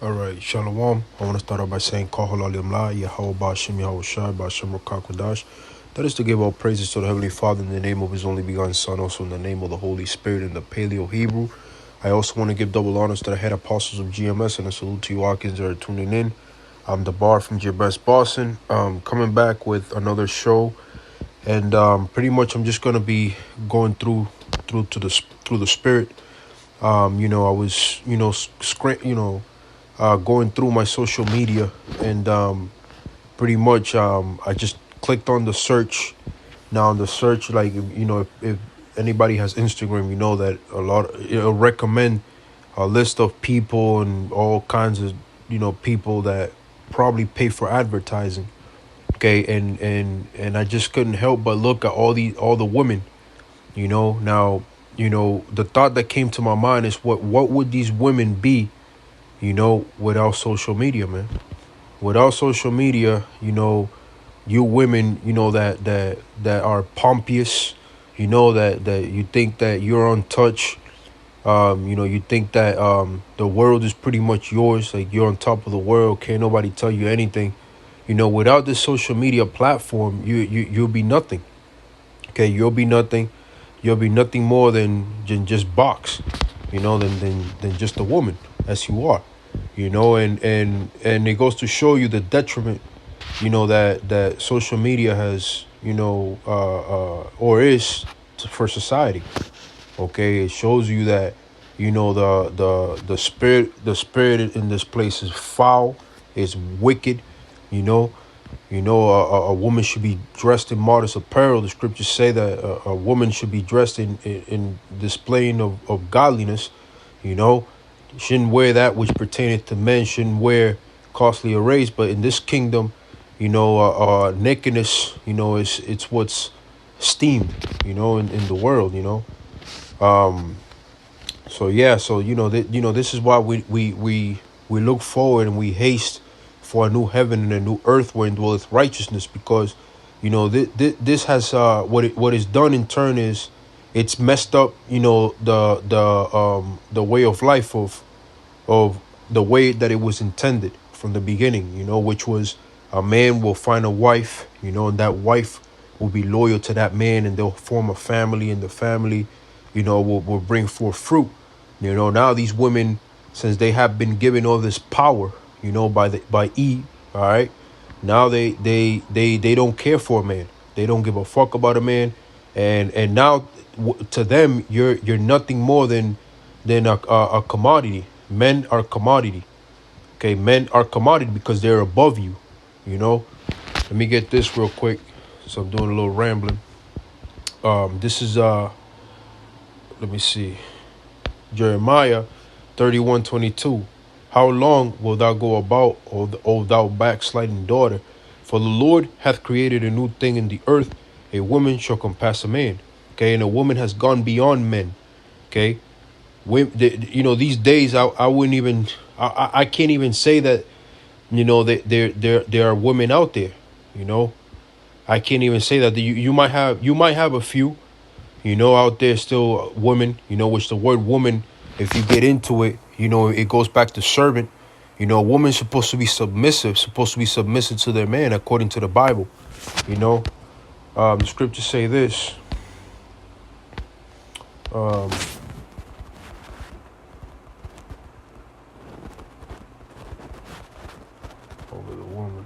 All right, Shalom. I want to start out by saying, Kahal Alim La, Yahweh Bashim Yahweh Shai, Bashim Rakakwadash. That is to give all praises to the Heavenly Father in the name of His only begotten Son, also in the name of the Holy Spirit in the Paleo Hebrew. I also want to give double honors to the head apostles of GMS and a salute to you Watkins that are tuning in. I'm the Bar from GMS Boston, coming back with another show, and pretty much I'm just gonna be going through the Spirit. I was going through my social media, and pretty much I just clicked on the search. Now on the search, like if anybody has Instagram, you know that it'll recommend a list of people and all kinds of people that probably pay for advertising. Okay, and I just couldn't help but look at all the women. Now the thought that came to my mind is what would these women be, without social media, man. Without social media, you women, that are pompous, that you think that you're untouched. You think that the world is pretty much yours, like you're on top of the world, can't nobody tell you anything. Without this social media platform, you'll be nothing. Okay, you'll be nothing. You'll be nothing more than just box, than just a woman as you are. And it goes to show you the detriment, that social media has, or is for society. Okay, it shows you that, the spirit in this place is foul, is wicked. you know a woman should be dressed in modest apparel. The scriptures say that a woman should be dressed in displaying of godliness. Shouldn't wear that which pertaineth to men, shouldn't wear costly arrays. But in this kingdom, nakedness, it's what's esteemed, in the world. This is why we look forward and we haste for a new heaven and a new earth wherein dwelleth righteousness, because this has what is done in turn is it's messed up, the way of life of the way that it was intended from the beginning, which was a man will find a wife, and that wife will be loyal to that man, and they'll form a family, and the family, will bring forth fruit. Now these women, since they have been given all this power, by Eve, all right, now they don't care for a man. They don't give a fuck about a man, and now to them you're nothing more than a commodity. Men are commodity. Okay, men are commodity because they're above you. Let me get this real quick. So I'm doing a little rambling. This is let me see. Jeremiah 31:22. How long wilt thou go about, O thou backsliding daughter? For the Lord hath created a new thing in the earth. A woman shall compass a man. Okay, and a woman has gone beyond men. Okay, these days I wouldn't even, I can't even say that, that there are women out there. I can't even say that. You might have a few, out there still women. Which the word woman, if you get into it, it goes back to servant. A woman's supposed to be submissive to their man according to the Bible. The scriptures say this. Over the woman.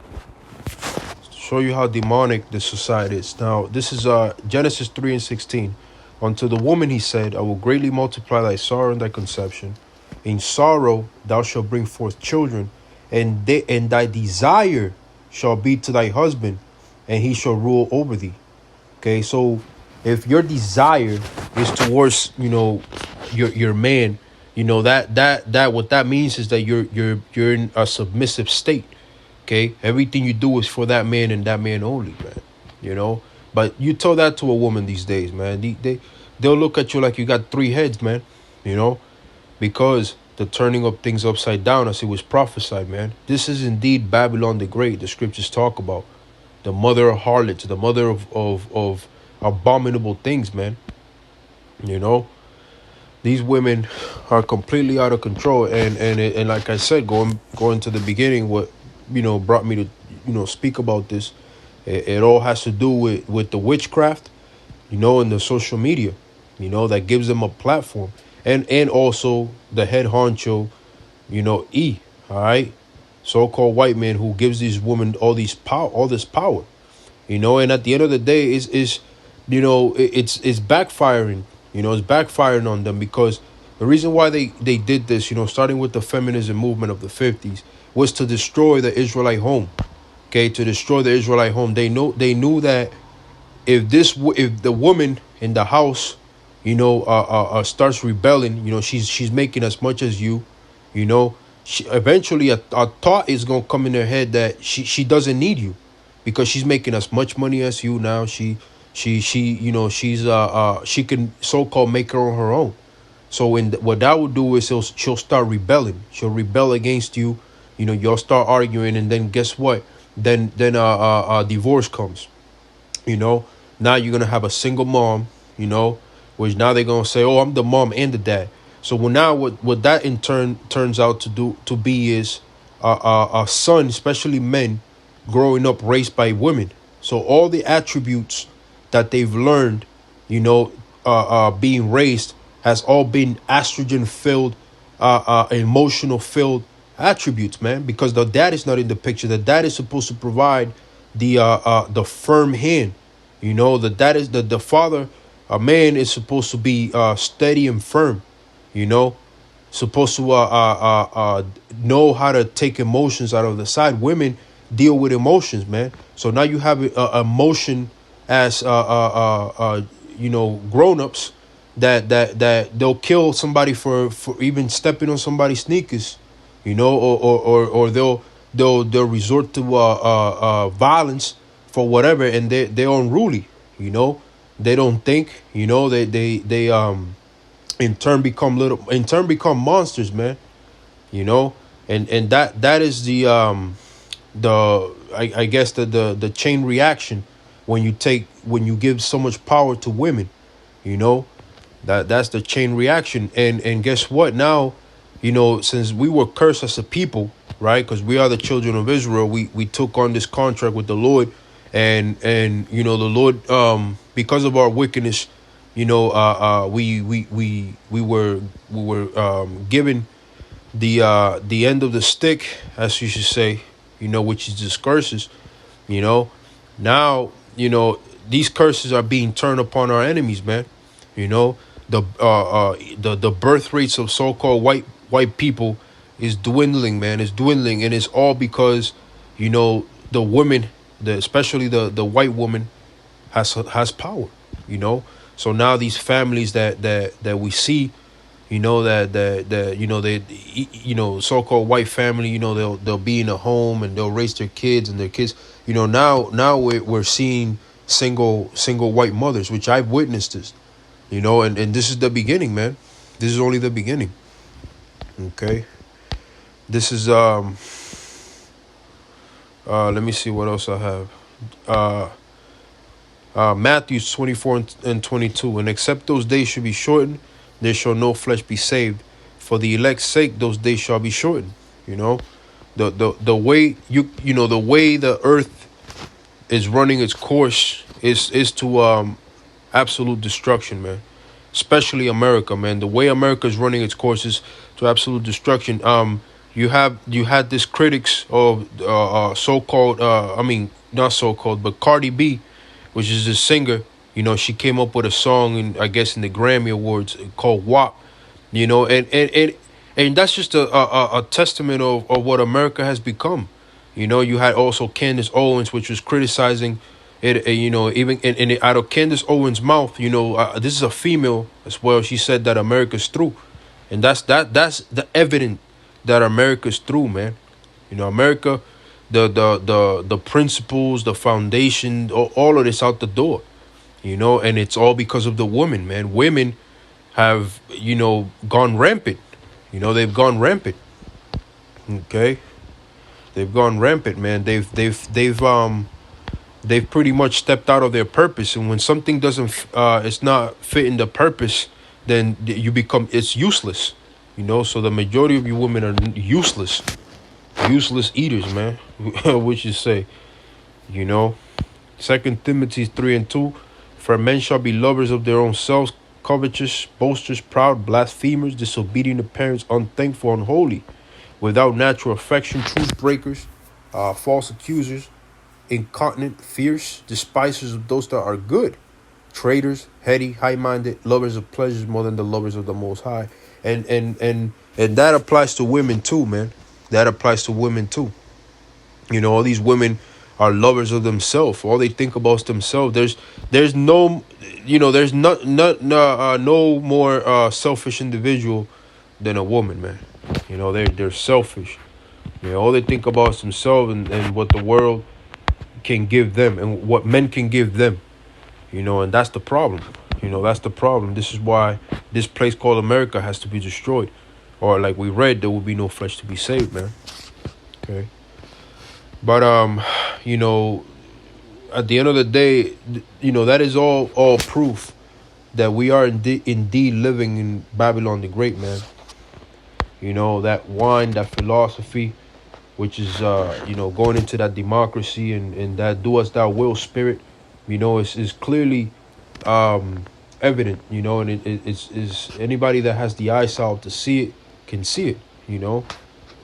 To show you how demonic this society is. Now, this is Genesis 3:16. Unto the woman he said, I will greatly multiply thy sorrow and thy conception. In sorrow thou shalt bring forth children, and thy desire shall be to thy husband, and he shall rule over thee. Okay, so if your desire is towards, your man, that what that means is that you're in a submissive state. Okay, everything you do is for that man and that man only, man. But you tell that to a woman these days, man. They'll look at you like you got three heads, man. Because the turning of things upside down, as it was prophesied, man. This is indeed Babylon the Great. The scriptures talk about the mother of harlots, the mother of abominable things, man. These women are completely out of control, and like I said, going to the beginning, what brought me to speak about this. It all has to do with the witchcraft, and the social media, that gives them a platform, and also the head honcho, E, all right, so-called white man who gives these women all this power, and at the end of the day is it's backfiring, it's backfiring on them, because the reason why they did this, starting with the feminism movement of the 50s, was to destroy the Israelite home. Okay, to destroy the Israelite home. They knew that if the woman in the house, starts rebelling, she's making as much as you, eventually a thought is gonna come in her head that she doesn't need you, because she's making as much money as you now. She can so-called make her on her own. So what that will do is she'll start rebelling. She'll rebel against you. You'll start arguing, and then guess what? Then divorce comes. You know, now you're gonna have a single mom. Which now they're gonna say, "Oh, I'm the mom and the dad." So now what that in turn turns out to be is a son, especially men, growing up raised by women. So all the attributes that they've learned, being raised, has all been estrogen filled, emotional filled attributes, man. Because the dad is not in the picture. The dad is supposed to provide the firm hand. The dad is the father. A man is supposed to be steady and firm. Supposed to know how to take emotions out of the side. Women deal with emotions, man. So now you have emotion as grown-ups that they'll kill somebody for even stepping on somebody's sneakers, or they'll resort to violence for whatever, and they're unruly. They don't think. They in turn become monsters, man. And that is I guess the chain reaction when you give so much power to women. That's the chain reaction. And guess what? Now, since we were cursed as a people, right? Because we are the children of Israel, we took on this contract with the Lord, and the Lord, because of our wickedness, we were given the end of the stick, as you should say, which is just curses. Now these curses are being turned upon our enemies, man. The birth rates of so-called white people is dwindling, man. It's dwindling, and it's all because the women, especially the white woman, has power. So now these families that we see, they so-called white family, they'll be in a home and they'll raise their kids, and their kids, now we're seeing single white mothers, which I've witnessed this, and this is the beginning, man. This is only the beginning. Okay. This is let me see what else I have. Matthew 24 and 22. And except those days should be shortened, there shall no flesh be saved. For the elect's sake, those days shall be shortened. The way the way the earth is running its course is to absolute destruction, man. Especially America, man. The way America is running its course is to absolute destruction. You had this critics of so-called not so-called, but Cardi B, which is a singer. She came up with a song, I guess in the Grammy Awards, called WAP. And that's just a testament of what America has become. You had also Candace Owens, which was criticizing it. Even in out of Candace Owens' mouth, this is a female as well. She said that America's through, and that's the evidence that America's through, man. America, the principles, the foundation, all of this out the door. And it's all because of the women, man. Women have, gone rampant. They've gone rampant. Okay, they've gone rampant, man. They've pretty much stepped out of their purpose. And when something doesn't, it's not fitting the purpose, then you become, it's useless. You know, so the majority of you women are useless, useless eaters, man. Which you say, you know. 2 Timothy 3:2, for men shall be lovers of their own selves, covetous, boasters, proud, blasphemers, disobedient to parents, unthankful, unholy, without natural affection, truth breakers, false accusers, incontinent, fierce, despisers of those that are good, traitors, heady, high-minded, lovers of pleasures more than the lovers of the Most High. And that applies to women too, man. That applies to women too. You know, all these women are lovers of themselves. All they think about is themselves. There's no, you know, there's no more selfish individual than a woman, man. You know, they're selfish. You know, all they think about is themselves and what the world can give them and what men can give them. You know, and that's the problem. You know, that's the problem. This is why this place called America has to be destroyed. Or like we read, there will be no flesh to be saved, man. Okay. But, you know, at the end of the day, you know, that is all proof that we are indeed living in Babylon the Great, man. You know, that wine, that philosophy, which is, you know, going into that democracy and that do as thou will spirit, you know, is clearly evident, you know, and it's anybody that has the eyesight to see it can see it, you know.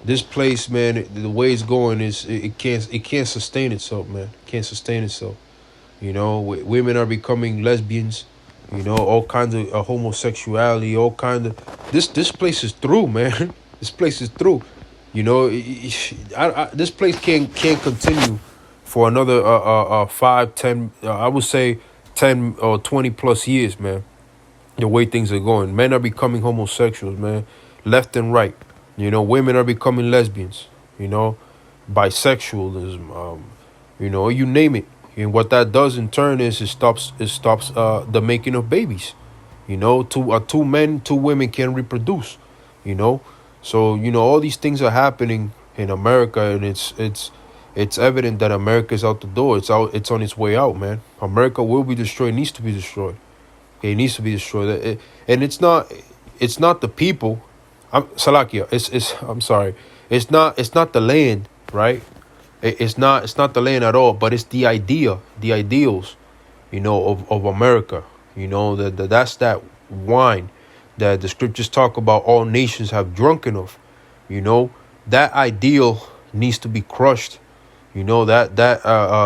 This place, man, the way it's going is it can't sustain itself, man. It can't sustain itself. You know, women are becoming lesbians. You know, all kinds of homosexuality, all kind of this place is through, man. This place is through. You know, this place can't continue for another 5, 10, I would say 10 or 20 plus years, man. The way things are going, men are becoming homosexuals, man, left and right. You know, women are becoming lesbians, you know, bisexualism, you know, you name it. And what that does in turn is it stops the making of babies. You know, two men, two women can reproduce, you know. So, you know, all these things are happening in America, and it's evident that America is out the door. It's on its way out, man. America will be destroyed, it needs to be destroyed. It needs to be destroyed. And it's not the people. Salakia, I'm sorry. It's not the land, right? It's not the land at all, but it's the idea, the ideals, you know, of America. You know, that's that wine that the scriptures talk about all nations have drunken of. You know, that ideal needs to be crushed. You know, that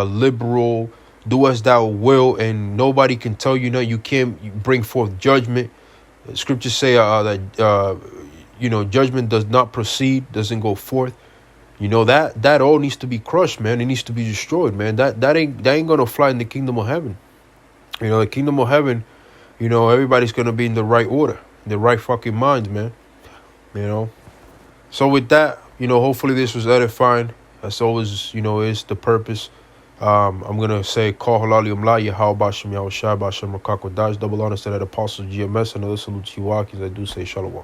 liberal, do as thou will, and nobody can tell you no, you can't bring forth judgment. Scriptures say that you know, judgment does not proceed, doesn't go forth. You know, that all needs to be crushed, man. It needs to be destroyed, man. That ain't gonna fly in the kingdom of heaven. You know, the kingdom of heaven, you know, everybody's gonna be in the right order, in the right fucking minds, man. You know. So with that, you know, hopefully this was edifying. As always, you know, is the purpose. I'm gonna say call halali umla Yahweh Bashem Yahweh Shai Bashem Makakwa Daj, double honor to that apostle GMS, and other salute to you, I do say shalom.